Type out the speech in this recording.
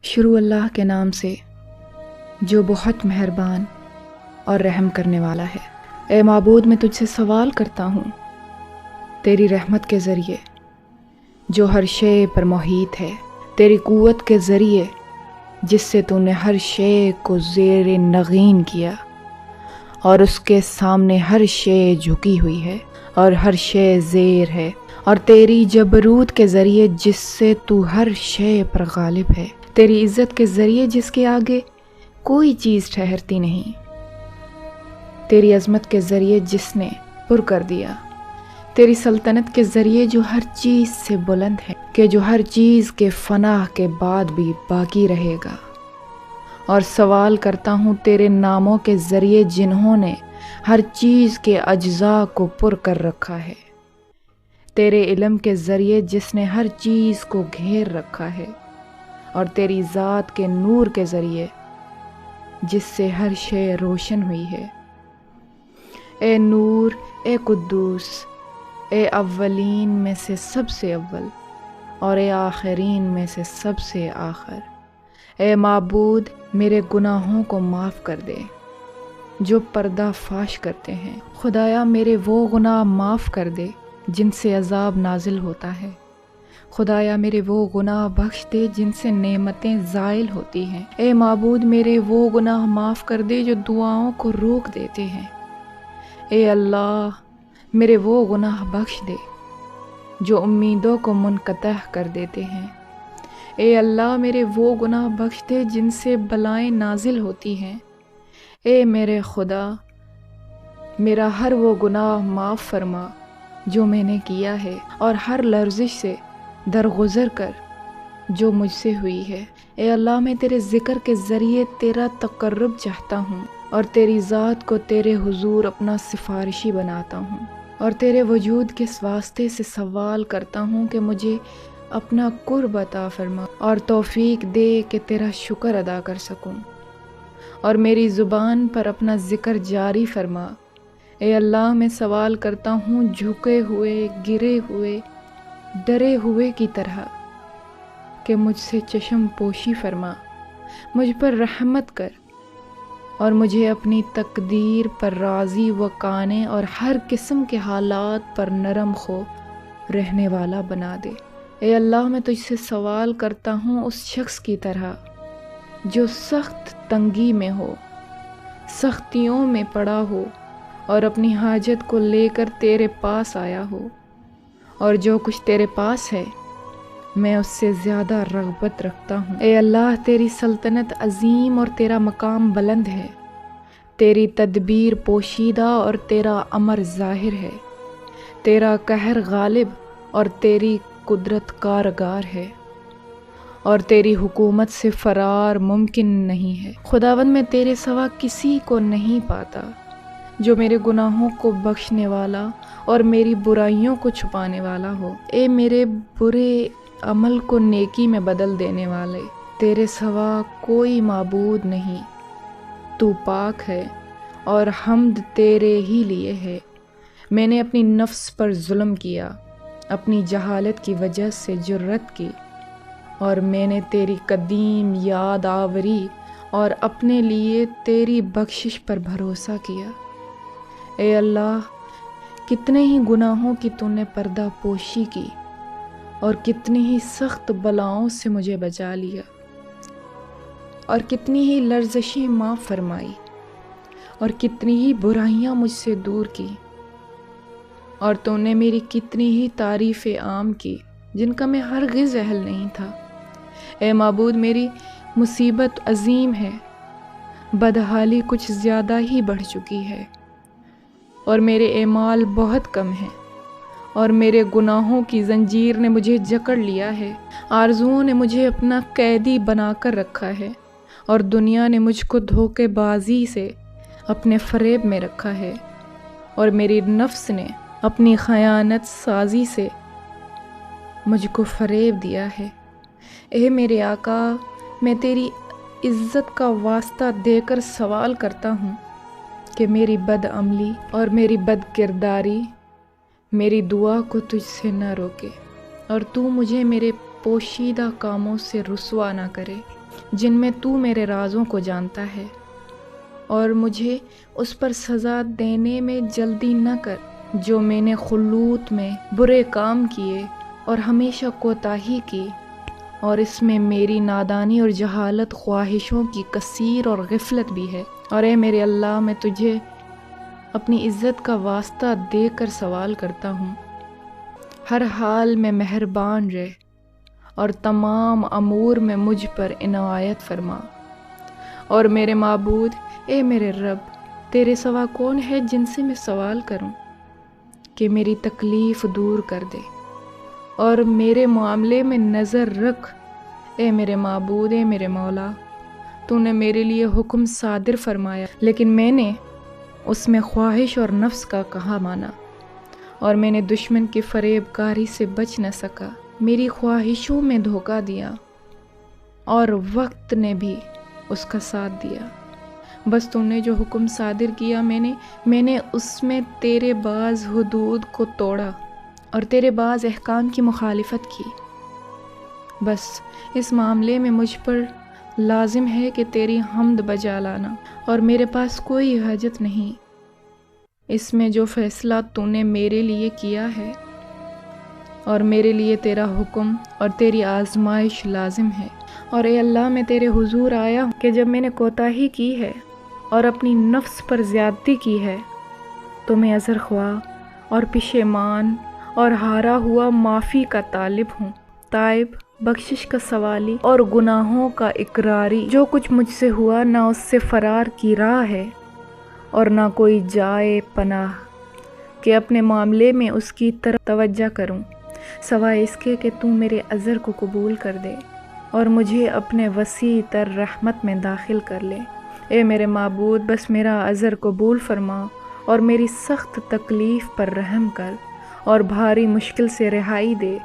شروع اللہ کے نام سے جو بہت مہربان اور رحم کرنے والا ہے۔ اے معبود، میں تجھ سے سوال کرتا ہوں تیری رحمت کے ذریعے جو ہر شے پر محیط ہے، تیری قوت کے ذریعے جس سے تو نے ہر شے کو زیر نگین کیا اور اس کے سامنے ہر شے جھکی ہوئی ہے اور ہر شے زیر ہے، اور تیری جبروت کے ذریعے جس سے تو ہر شے پر غالب ہے، تیری عزت کے ذریعے جس کے آگے کوئی چیز ٹھہرتی نہیں، تیری عظمت کے ذریعے جس نے پر کر دیا، تیری سلطنت کے ذریعے جو ہر چیز سے بلند ہے کہ جو ہر چیز کے فنا کے بعد بھی باقی رہے گا، اور سوال کرتا ہوں تیرے ناموں کے ذریعے جنہوں نے ہر چیز کے اجزاء کو پر کر رکھا ہے، تیرے علم کے ذریعے جس نے ہر چیز کو گھیر رکھا ہے، اور تیری ذات کے نور کے ذریعے جس سے ہر شے روشن ہوئی ہے۔ اے نور، اے قدوس، اے اولین میں سے سب سے اول اور اے آخرین میں سے سب سے آخر، اے معبود میرے گناہوں کو معاف کر دے جو پردہ فاش کرتے ہیں۔ خدایا میرے وہ گناہ معاف کر دے جن سے عذاب نازل ہوتا ہے۔ خدایا میرے وہ گناہ بخش دے جن سے نعمتیں زائل ہوتی ہیں۔ اے معبود میرے وہ گناہ معاف کر دے جو دعاؤں کو روک دیتے ہیں۔ اے اللہ میرے وہ گناہ بخش دے جو امیدوں کو منقطع کر دیتے ہیں۔ اے اللہ میرے وہ گناہ بخش دے جن سے بلائیں نازل ہوتی ہیں۔ اے میرے خدا میرا ہر وہ گناہ معاف فرما جو میں نے کیا ہے اور ہر لرزش سے درگزر کر جو مجھ سے ہوئی ہے۔ اے اللہ میں تیرے ذکر کے ذریعے تیرا تقرب چاہتا ہوں اور تیری ذات کو تیرے حضور اپنا سفارشی بناتا ہوں، اور تیرے وجود کے واسطے سے سوال کرتا ہوں کہ مجھے اپنا قرب عطا فرما اور توفیق دے کہ تیرا شکر ادا کر سکوں، اور میری زبان پر اپنا ذکر جاری فرما۔ اے اللہ میں سوال کرتا ہوں جھکے ہوئے، گرے ہوئے، ڈرے ہوئے کی طرح کہ مجھ سے چشم پوشی فرما، مجھ پر رحمت کر اور مجھے اپنی تقدیر پر راضی و قانع اور ہر قسم کے حالات پر نرم خو رہنے والا بنا دے۔ اے اللہ میں تجھ سے سوال کرتا ہوں اس شخص کی طرح جو سخت تنگی میں ہو، سختیوں میں پڑا ہو اور اپنی حاجت کو لے کر تیرے پاس آیا ہو، اور جو کچھ تیرے پاس ہے میں اس سے زیادہ رغبت رکھتا ہوں۔ اے اللہ تیری سلطنت عظیم اور تیرا مقام بلند ہے، تیری تدبیر پوشیدہ اور تیرا امر ظاہر ہے، تیرا قہر غالب اور تیری قدرت کارگر ہے، اور تیری حکومت سے فرار ممکن نہیں ہے۔ خداوند میں تیرے سوا کسی کو نہیں پاتا جو میرے گناہوں کو بخشنے والا اور میری برائیوں کو چھپانے والا ہو۔ اے میرے برے عمل کو نیکی میں بدل دینے والے، تیرے سوا کوئی معبود نہیں، تو پاک ہے اور حمد تیرے ہی لیے ہے۔ میں نے اپنی نفس پر ظلم کیا، اپنی جہالت کی وجہ سے جرات کی، اور میں نے تیری قدیم یاد آوری اور اپنے لیے تیری بخشش پر بھروسہ کیا۔ اے اللہ کتنے ہی گناہوں کی تو نے پردہ پوشی کی اور کتنی ہی سخت بلاؤں سے مجھے بچا لیا، اور کتنی ہی لرزشیں معاف فرمائی، اور کتنی ہی برائیاں مجھ سے دور کی، اور تو نے میری کتنی ہی تعریف عام کی جن کا میں ہرگز اہل نہیں تھا۔ اے معبود میری مصیبت عظیم ہے، بدحالی کچھ زیادہ ہی بڑھ چکی ہے، اور میرے اعمال بہت کم ہیں، اور میرے گناہوں کی زنجیر نے مجھے جکڑ لیا ہے۔ آرزوؤں نے مجھے اپنا قیدی بنا کر رکھا ہے، اور دنیا نے مجھ کو دھوکے بازی سے اپنے فریب میں رکھا ہے، اور میری نفس نے اپنی خیانت سازی سے مجھ کو فریب دیا ہے۔ اے میرے آقا میں تیری عزت کا واسطہ دے کر سوال کرتا ہوں کہ میری بد عملی اور میری بد کرداری میری دعا کو تجھ سے نہ روکے، اور تو مجھے میرے پوشیدہ کاموں سے رسوا نہ کرے۔ جن میں تو میرے رازوں کو جانتا ہے، اور مجھے اس پر سزا دینے میں جلدی نہ کر جو میں نے خلوت میں برے کام کیے اور ہمیشہ کوتاہی کی، اور اس میں میری نادانی اور جہالت، خواہشوں کی کثیر اور غفلت بھی ہے۔ اور اے میرے اللہ، میں تجھے اپنی عزت کا واسطہ دے کر سوال کرتا ہوں، ہر حال میں مہربان رہ اور تمام امور میں مجھ پر عنایت فرما۔ اور میرے معبود، اے میرے رب، تیرے سوا کون ہے جن سے میں سوال کروں کہ میری تکلیف دور کر دے، اور میرے معاملے میں نظر رکھ۔ اے میرے معبود، اے میرے مولا، تو نے میرے لیے حکم صادر فرمایا، لیکن میں نے اس میں خواہش اور نفس کا کہا مانا، اور میں نے دشمن کی فریب کاری سے بچ نہ سکا، میری خواہشوں میں دھوکہ دیا، اور وقت نے بھی اس کا ساتھ دیا۔ بس تو نے جو حکم صادر کیا، میں نے اس میں تیرے بعض حدود کو توڑا اور تیرے بعض احکام کی مخالفت کی۔ بس اس معاملے میں مجھ پر لازم ہے کہ تیری حمد بجا لانا، اور میرے پاس کوئی حاجت نہیں اس میں جو فیصلہ تو نے میرے لیے کیا ہے، اور میرے لیے تیرا حکم اور تیری آزمائش لازم ہے۔ اور اے اللہ، میں تیرے حضور آیا ہوں کہ جب میں نے کوتاہی کی ہے اور اپنی نفس پر زیادتی کی ہے تو میں عذر خواہ اور پشیمان اور ہارا ہوا معافی کا طالب ہوں، تائب، بخشش کا سوالی اور گناہوں کا اقراری۔ جو کچھ مجھ سے ہوا نہ اس سے فرار کی راہ ہے اور نہ کوئی جائے پناہ کہ اپنے معاملے میں اس کی طرف توجہ کروں، سوائے اس کے کہ تو میرے عذر کو قبول کر دے اور مجھے اپنے وسیع تر رحمت میں داخل کر لے۔ اے میرے معبود، بس میرا عذر قبول فرما اور میری سخت تکلیف پر رحم کر اور بھاری مشکل سے رہائی دے۔